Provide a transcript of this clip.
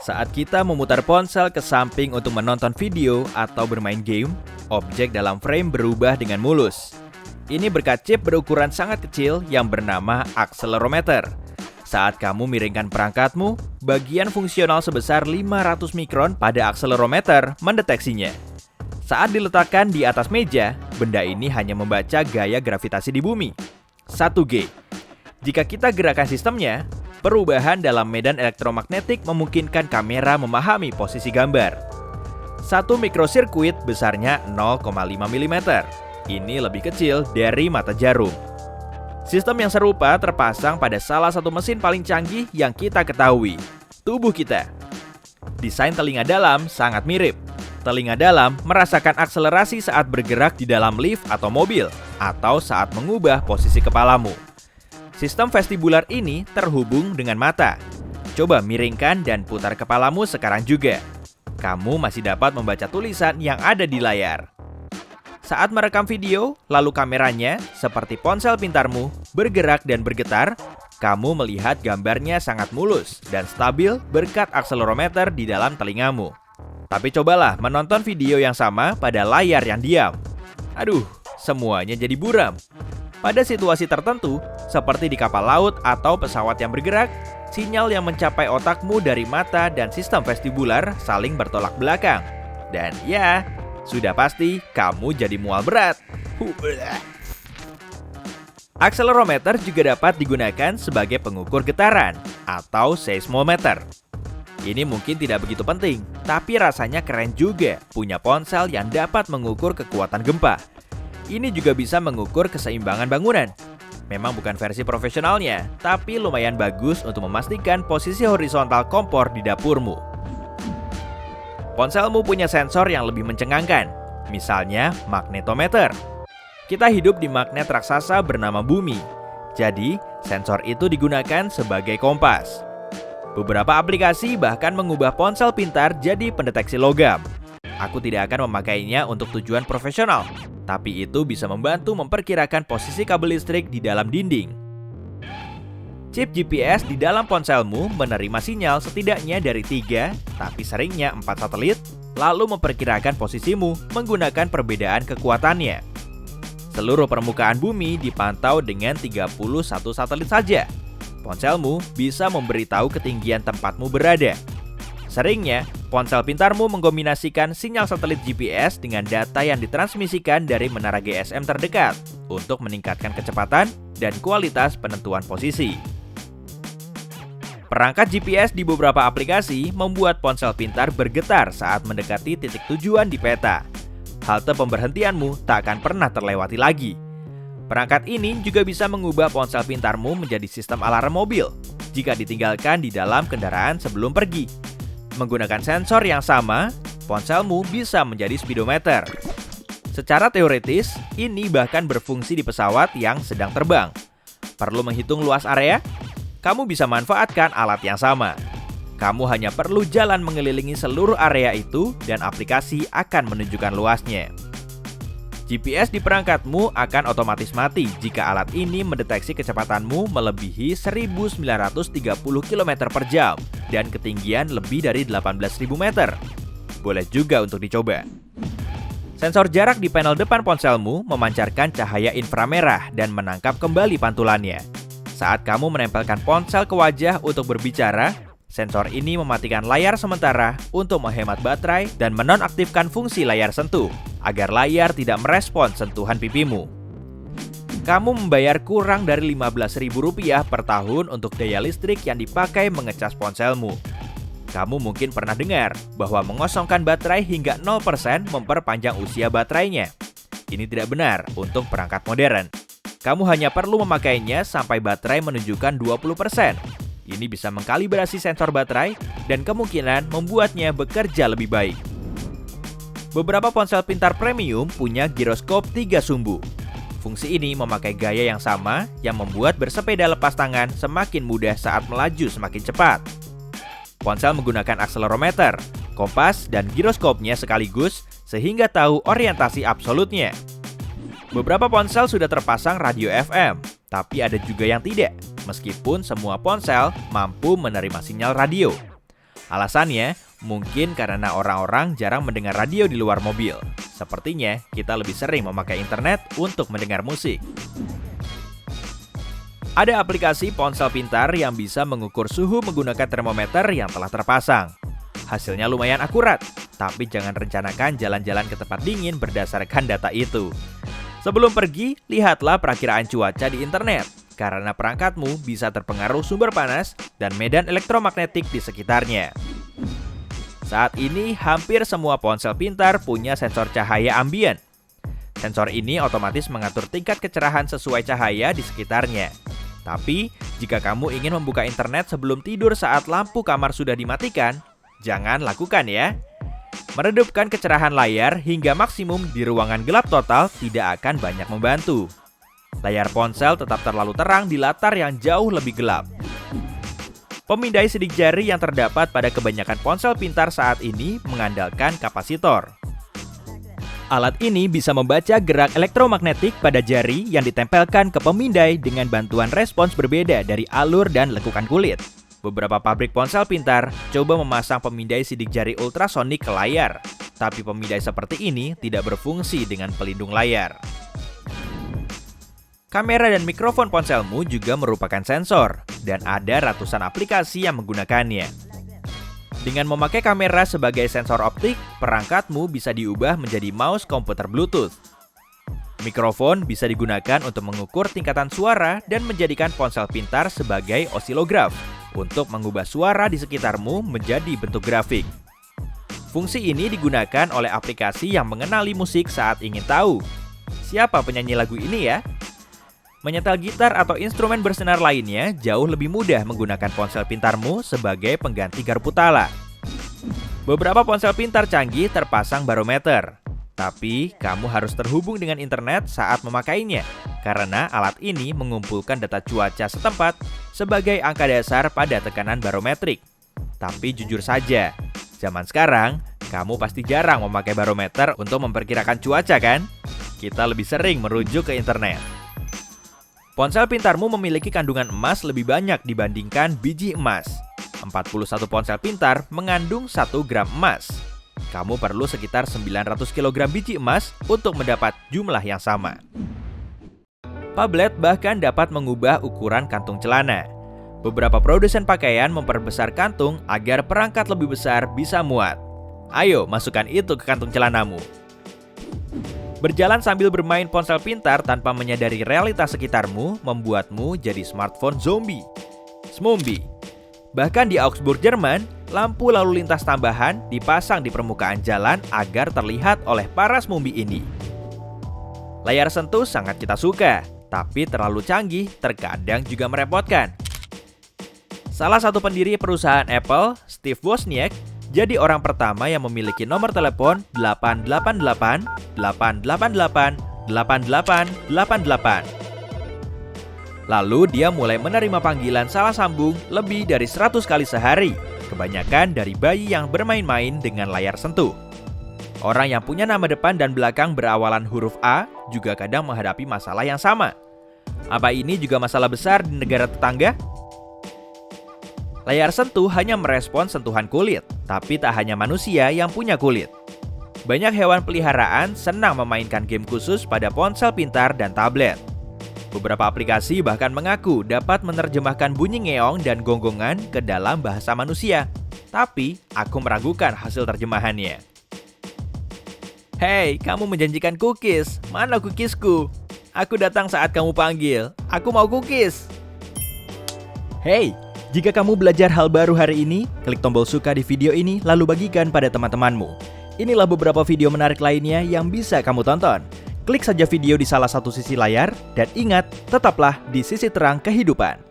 Saat kita memutar ponsel ke samping untuk menonton video atau bermain game, objek dalam frame berubah dengan mulus. Ini berkat chip berukuran sangat kecil yang bernama akselerometer. Saat kamu miringkan perangkatmu, bagian fungsional sebesar 500 mikron pada akselerometer mendeteksinya. Saat diletakkan di atas meja, benda ini hanya membaca gaya gravitasi di bumi. 1G. Jika kita gerakan sistemnya, perubahan dalam medan elektromagnetik memungkinkan kamera memahami posisi gambar. Satu mikrosirkuit besarnya 0,5 mm. Ini lebih kecil dari mata jarum. Sistem yang serupa terpasang pada salah satu mesin paling canggih yang kita ketahui, tubuh kita. Desain telinga dalam sangat mirip. Telinga dalam merasakan akselerasi saat bergerak di dalam lift atau mobil, atau saat mengubah posisi kepalamu. Sistem vestibular ini terhubung dengan mata. Coba miringkan dan putar kepalamu sekarang juga. Kamu masih dapat membaca tulisan yang ada di layar. Saat merekam video, lalu kameranya, seperti ponsel pintarmu, bergerak dan bergetar, kamu melihat gambarnya sangat mulus dan stabil berkat akselerometer di dalam telingamu. Tapi cobalah menonton video yang sama pada layar yang diam. Aduh, semuanya jadi buram. Pada situasi tertentu, seperti di kapal laut atau pesawat yang bergerak, sinyal yang mencapai otakmu dari mata dan sistem vestibular saling bertolak belakang. Dan ya, sudah pasti kamu jadi mual berat. Akselerometer juga dapat digunakan sebagai pengukur getaran atau seismometer. Ini mungkin tidak begitu penting, tapi rasanya keren juga punya ponsel yang dapat mengukur kekuatan gempa. Ini juga bisa mengukur keseimbangan bangunan. Memang bukan versi profesionalnya, tapi lumayan bagus untuk memastikan posisi horizontal kompor di dapurmu. Ponselmu punya sensor yang lebih mencengangkan, misalnya magnetometer. Kita hidup di magnet raksasa bernama bumi, jadi sensor itu digunakan sebagai kompas. Beberapa aplikasi bahkan mengubah ponsel pintar jadi pendeteksi logam. Aku tidak akan memakainya untuk tujuan profesional, tapi itu bisa membantu memperkirakan posisi kabel listrik di dalam dinding. Chip GPS di dalam ponselmu menerima sinyal setidaknya dari 3, tapi seringnya 4 satelit, lalu memperkirakan posisimu menggunakan perbedaan kekuatannya. Seluruh permukaan bumi dipantau dengan 31 satelit saja. Ponselmu bisa memberitahu ketinggian tempatmu berada. Seringnya, ponsel pintarmu mengkombinasikan sinyal satelit GPS dengan data yang ditransmisikan dari menara GSM terdekat untuk meningkatkan kecepatan dan kualitas penentuan posisi. Perangkat GPS di beberapa aplikasi membuat ponsel pintar bergetar saat mendekati titik tujuan di peta. Halte pemberhentianmu tak akan pernah terlewati lagi. Perangkat ini juga bisa mengubah ponsel pintarmu menjadi sistem alarm mobil jika ditinggalkan di dalam kendaraan sebelum pergi. Menggunakan sensor yang sama, ponselmu bisa menjadi speedometer. Secara teoritis, ini bahkan berfungsi di pesawat yang sedang terbang. Perlu menghitung luas area? Kamu bisa manfaatkan alat yang sama. Kamu hanya perlu jalan mengelilingi seluruh area itu dan aplikasi akan menunjukkan luasnya. GPS di perangkatmu akan otomatis mati jika alat ini mendeteksi kecepatanmu melebihi 1930 km per jam dan ketinggian lebih dari 18.000 meter. Boleh juga untuk dicoba. Sensor jarak di panel depan ponselmu memancarkan cahaya inframerah dan menangkap kembali pantulannya. Saat kamu menempelkan ponsel ke wajah untuk berbicara, sensor ini mematikan layar sementara untuk menghemat baterai dan menonaktifkan fungsi layar sentuh, agar layar tidak merespon sentuhan pipimu. Kamu membayar kurang dari Rp15.000 per tahun untuk daya listrik yang dipakai mengecas ponselmu. Kamu mungkin pernah dengar bahwa mengosongkan baterai hingga 0% memperpanjang usia baterainya. Ini tidak benar untuk perangkat modern. Kamu hanya perlu memakainya sampai baterai menunjukkan 20%. Ini bisa mengkalibrasi sensor baterai dan kemungkinan membuatnya bekerja lebih baik. Beberapa ponsel pintar premium punya giroskop 3 sumbu. Fungsi ini memakai gaya yang sama yang membuat bersepeda lepas tangan semakin mudah saat melaju semakin cepat. Ponsel menggunakan akselerometer, kompas, dan giroskopnya sekaligus sehingga tahu orientasi absolutnya. Beberapa ponsel sudah terpasang radio FM, tapi ada juga yang tidak, meskipun semua ponsel mampu menerima sinyal radio. Alasannya, mungkin karena orang-orang jarang mendengar radio di luar mobil. Sepertinya, kita lebih sering memakai internet untuk mendengar musik. Ada aplikasi ponsel pintar yang bisa mengukur suhu menggunakan termometer yang telah terpasang. Hasilnya lumayan akurat, tapi jangan rencanakan jalan-jalan ke tempat dingin berdasarkan data itu. Sebelum pergi, lihatlah perakiraan cuaca di internet, karena perangkatmu bisa terpengaruh sumber panas dan medan elektromagnetik di sekitarnya. Saat ini, hampir semua ponsel pintar punya sensor cahaya ambien. Sensor ini otomatis mengatur tingkat kecerahan sesuai cahaya di sekitarnya. Tapi, jika kamu ingin membuka internet sebelum tidur saat lampu kamar sudah dimatikan, jangan lakukan ya. Meredupkan kecerahan layar hingga maksimum di ruangan gelap total tidak akan banyak membantu. Layar ponsel tetap terlalu terang di latar yang jauh lebih gelap. Pemindai sidik jari yang terdapat pada kebanyakan ponsel pintar saat ini mengandalkan kapasitor. Alat ini bisa membaca gerak elektromagnetik pada jari yang ditempelkan ke pemindai dengan bantuan respons berbeda dari alur dan lekukan kulit. Beberapa pabrik ponsel pintar coba memasang pemindai sidik jari ultrasonik ke layar, tapi pemindai seperti ini tidak berfungsi dengan pelindung layar. Kamera dan mikrofon ponselmu juga merupakan sensor, dan ada ratusan aplikasi yang menggunakannya. Dengan memakai kamera sebagai sensor optik, perangkatmu bisa diubah menjadi mouse komputer Bluetooth. Mikrofon bisa digunakan untuk mengukur tingkatan suara dan menjadikan ponsel pintar sebagai osilograf untuk mengubah suara di sekitarmu menjadi bentuk grafik. Fungsi ini digunakan oleh aplikasi yang mengenali musik saat ingin tahu siapa penyanyi lagu ini ya. Menyetel gitar atau instrumen bersenar lainnya jauh lebih mudah menggunakan ponsel pintarmu sebagai pengganti garpu tala. Beberapa ponsel pintar canggih terpasang barometer, tapi kamu harus terhubung dengan internet saat memakainya, karena alat ini mengumpulkan data cuaca setempat sebagai angka dasar pada tekanan barometrik. Tapi jujur saja, zaman sekarang, kamu pasti jarang memakai barometer untuk memperkirakan cuaca kan? Kita lebih sering merujuk ke internet. Ponsel pintarmu memiliki kandungan emas lebih banyak dibandingkan biji emas. 41 ponsel pintar mengandung 1 gram emas. Kamu perlu sekitar 900 kg biji emas untuk mendapat jumlah yang sama. Tablet bahkan dapat mengubah ukuran kantung celana. Beberapa produsen pakaian memperbesar kantung agar perangkat lebih besar bisa muat. Ayo, masukkan itu ke kantung celanamu. Berjalan sambil bermain ponsel pintar tanpa menyadari realitas sekitarmu membuatmu jadi smartphone zombie. Smombi. Bahkan di Augsburg, Jerman, lampu lalu lintas tambahan dipasang di permukaan jalan agar terlihat oleh para smombi ini. Layar sentuh sangat kita suka, tapi terlalu canggih terkadang juga merepotkan. Salah satu pendiri perusahaan Apple, Steve Wozniak, jadi orang pertama yang memiliki nomor telepon 888-888-8888. Lalu dia mulai menerima panggilan salah sambung lebih dari 100 kali sehari, kebanyakan dari bayi yang bermain-main dengan layar sentuh. Orang yang punya nama depan dan belakang berawalan huruf A juga kadang menghadapi masalah yang sama. Apa ini juga masalah besar di negara tetangga? Layar sentuh hanya merespons sentuhan kulit, tapi tak hanya manusia yang punya kulit. Banyak hewan peliharaan senang memainkan game khusus pada ponsel pintar dan tablet. Beberapa aplikasi bahkan mengaku dapat menerjemahkan bunyi ngeong dan gonggongan ke dalam bahasa manusia. Tapi, aku meragukan hasil terjemahannya. Hei, kamu menjanjikan cookies. Mana cookiesku? Aku datang saat kamu panggil. Aku mau cookies. Hei, jika kamu belajar hal baru hari ini, klik tombol suka di video ini lalu bagikan pada teman-temanmu. Inilah beberapa video menarik lainnya yang bisa kamu tonton. Klik saja video di salah satu sisi layar dan ingat, tetaplah di sisi terang kehidupan.